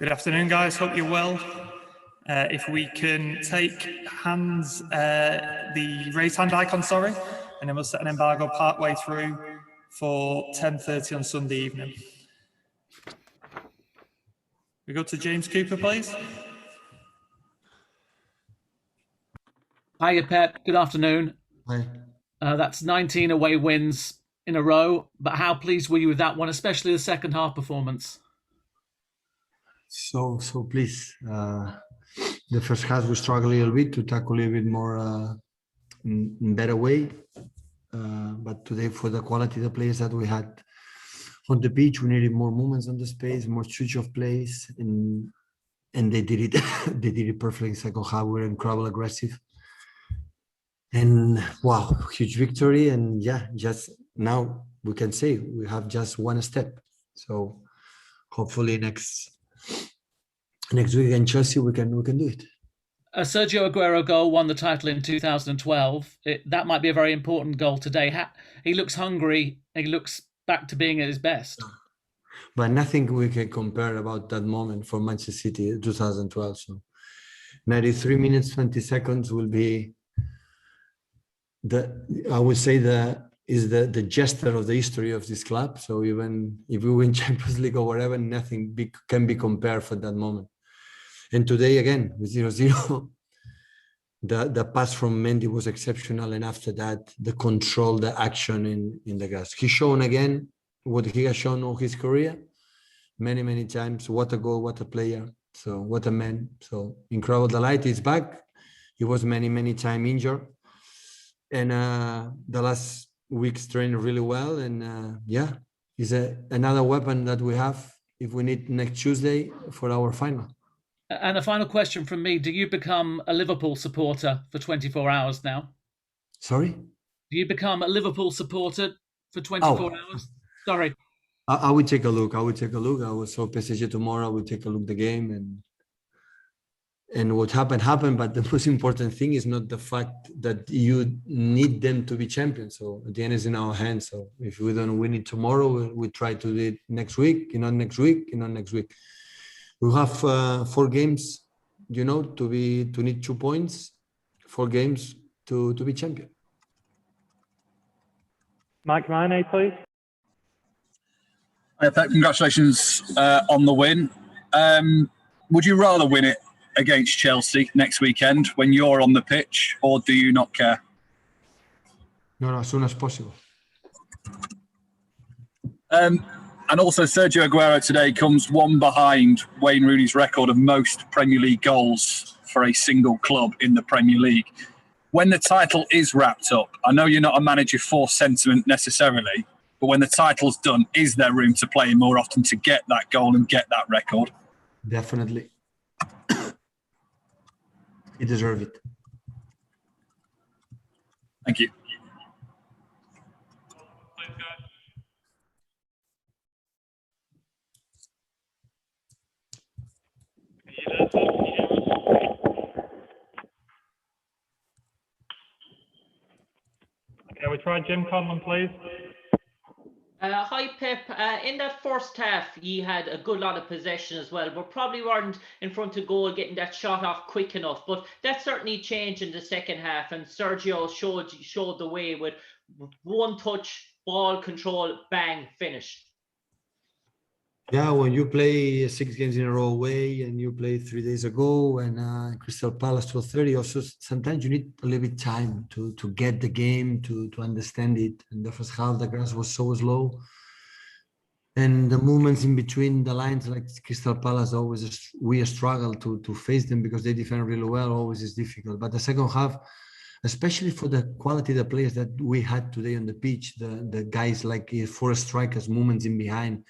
Good afternoon, guys. Hope you're well. If we can take hands, the raise hand icon, sorry, and then we'll set an embargo partway through for 10:30 on Sunday evening. We go to James Cooper, please. Hiya, Pep. Good afternoon. Hi. That's 19 away wins in a row, but how pleased were you with that one, especially the second half performance? So please. The first half we struggled a little bit to tackle a little bit more in better way. But today, for the quality of the players that we had on the pitch, we needed more movements on the space, more switch of plays, and they did it. They did it perfectly in second half. We were incredibly aggressive. And wow, huge victory. And yeah, just now we can say we have just one step. So hopefully next week against Chelsea we can do it. A Sergio Aguero goal won the title in 2012. That might be a very important goal today. He looks hungry. He looks back to being at his best. But nothing we can compare about that moment for Manchester City 2012. So 93 minutes 20 seconds will be the gesture of the history of this club. So even if we win Champions League or whatever, nothing can be compared for that moment. And today again with 0-0, the pass from Mendy was exceptional, and after that the control, the action in the grass. He's shown again what he has shown all his career, many times. What a goal! What a player! So what a man! So incredible delight. He's back. He was many times injured, and the last weeks trained really well. And yeah, he's another weapon that we have if we need next Tuesday for our final. And a final question from me. Do you become a Liverpool supporter for 24 hours now? Sorry? Do you become a Liverpool supporter for 24 hours? Sorry. I would take a look. I will saw PSG tomorrow. I will take a look at the game, and what happened. But the most important thing is not the fact that you need them to be champions. So at the end is in our hands. So if we don't win it tomorrow, we try to do it next week, next week. We have 4 games, to need 2 points, 4 games to be champion. Mike Mane, please. Hi, Pep. Congratulations on the win. Would you rather win it against Chelsea next weekend when you're on the pitch, or do you not care? No, as soon as possible. And also, Sergio Aguero today comes one behind Wayne Rooney's record of most Premier League goals for a single club in the Premier League. When the title is wrapped up, I know you're not a manager for sentiment necessarily, but when the title's done, is there room to play more often to get that goal and get that record? Definitely. He deserves it. Thank you. Okay, we try Jim Conlon, please. Hi, Pep. In that first half, you had a good lot of possession as well, but probably weren't in front of goal getting that shot off quick enough. But that certainly changed in the second half, and Sergio showed the way with one touch, ball control, bang, finish. Yeah, when you play 6 games in a row away and you play 3 days ago and Crystal Palace 12:30, also sometimes you need a little bit time to get the game, to understand it. And the first half, the grass was so slow. And the movements in between the lines, like Crystal Palace, we struggle to face them because they defend really well, always is difficult. But the second half, especially for the quality of the players that we had today on the pitch, the guys like 4 strikers, movements in behind,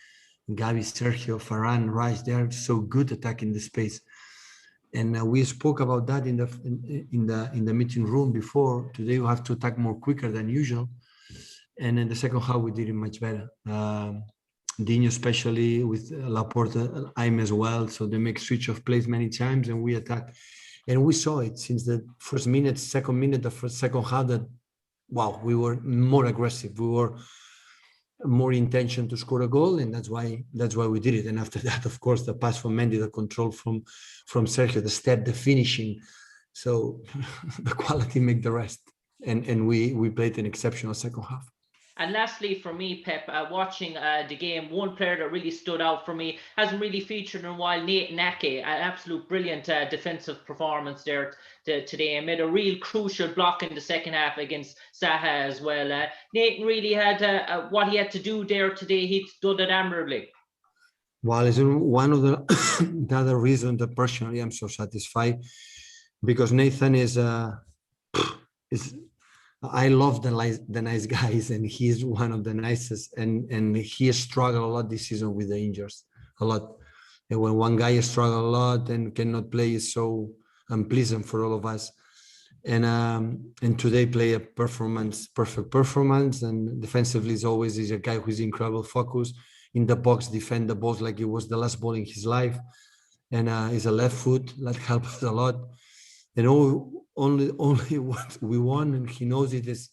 Gavi, Sergio, Varane, Rice, they are so good attacking the space. And we spoke about that in the meeting room before. Today we have to attack more quicker than usual. And in the second half, we did it much better. Dino, especially with Laporte, I'm as well. So they make switch of plays many times and we attack. And we saw it since the first minute, second half that, wow, we were more aggressive. We were more intention to score a goal, and that's why we did it. And after that, of course, the pass from Mendy, the control from Sergio, the step, the finishing. So the quality make the rest, and we played an exceptional second half. And lastly, for me, Pep, watching the game, one player that really stood out for me, hasn't really featured in a while, Nathan Ake, an absolute brilliant defensive performance there today, and made a real crucial block in the second half against Saha as well. Nathan really had what he had to do there today. He's done it admirably. Well, it's one of the other reasons that personally I'm so satisfied, because Nathan is I love the nice guys, and he's one of the nicest, and he has struggled a lot this season with the injuries, a lot. And when one guy struggles a lot and cannot play, it's so unpleasant for all of us. And today play a perfect performance, and defensively is always a guy who's incredible focus in the box, defend the balls like it was the last ball in his life, and he's a left foot that helps us a lot. And only what we want, and he knows it, is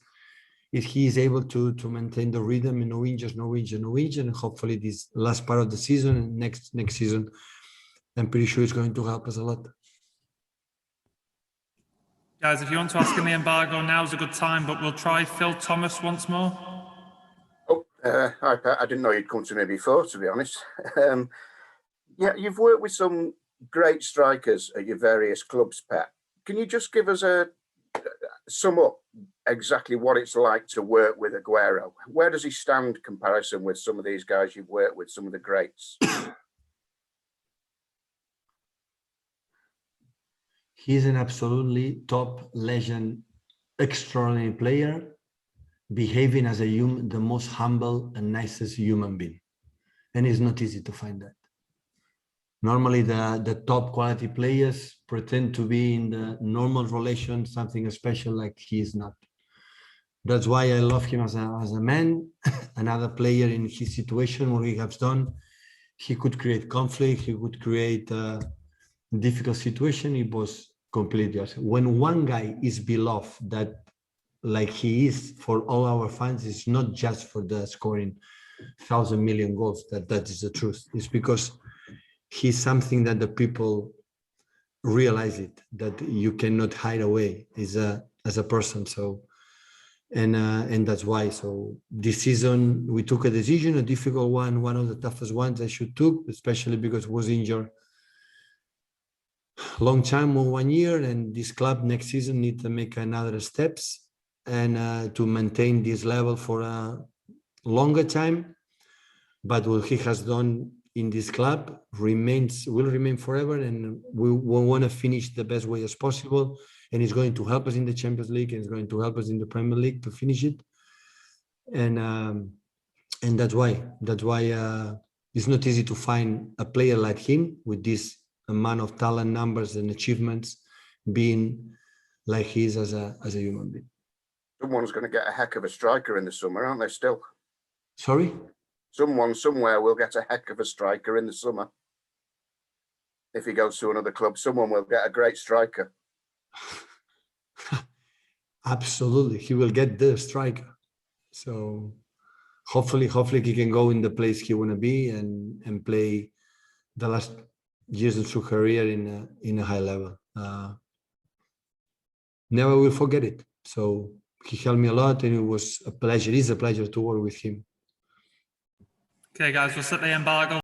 if he is able to maintain the rhythm and no injuries, and hopefully this last part of the season and next season, I'm pretty sure it's going to help us a lot. Guys, if you want to ask in the embargo, now's a good time, but we'll try Phil Thomas once more. Oh, hi, Pat. I didn't know you'd come to me before, to be honest. Yeah, you've worked with some great strikers at your various clubs, Pat. Can you just give us a sum up exactly what it's like to work with Aguero? Where does he stand in comparison with some of these guys you've worked with, some of the greats? He's an absolutely top legend, extraordinary player, behaving as the most humble and nicest human being. And it's not easy to find that. Normally, the top quality players pretend to be in the normal relation, something special, like he is not. That's why I love him as a man. Another player in his situation, what he has done, he could create conflict, he could create a difficult situation. It was completely awesome. When one guy is beloved, that like he is for all our fans, it's not just for the scoring 1,000 million goals. That is the truth. It's because he's something that the people realize it, that you cannot hide away as a person. So, and that's why. So this season we took a decision, a difficult one of the toughest ones I should took, especially because I was injured long time, more 1 year, and this club next season need to make another steps and to maintain this level for a longer time. But what he has done in this club will remain forever, and we want to finish the best way as possible. And it's going to help us in the Champions League, and it's going to help us in the Premier League to finish it. And that's why it's not easy to find a player like him with this amount of talent, numbers, and achievements, being like he is as a human being. Someone's going to get a heck of a striker in the summer, aren't they? Still. Sorry. Someone somewhere will get a heck of a striker in the summer. If he goes to another club, someone will get a great striker. Absolutely, he will get the striker. So hopefully he can go in the place he want to be and play the last years of his career in a high level. Never will forget it. So he helped me a lot, and it was a pleasure. It is a pleasure to work with him. Okay, guys, we'll set the embargo.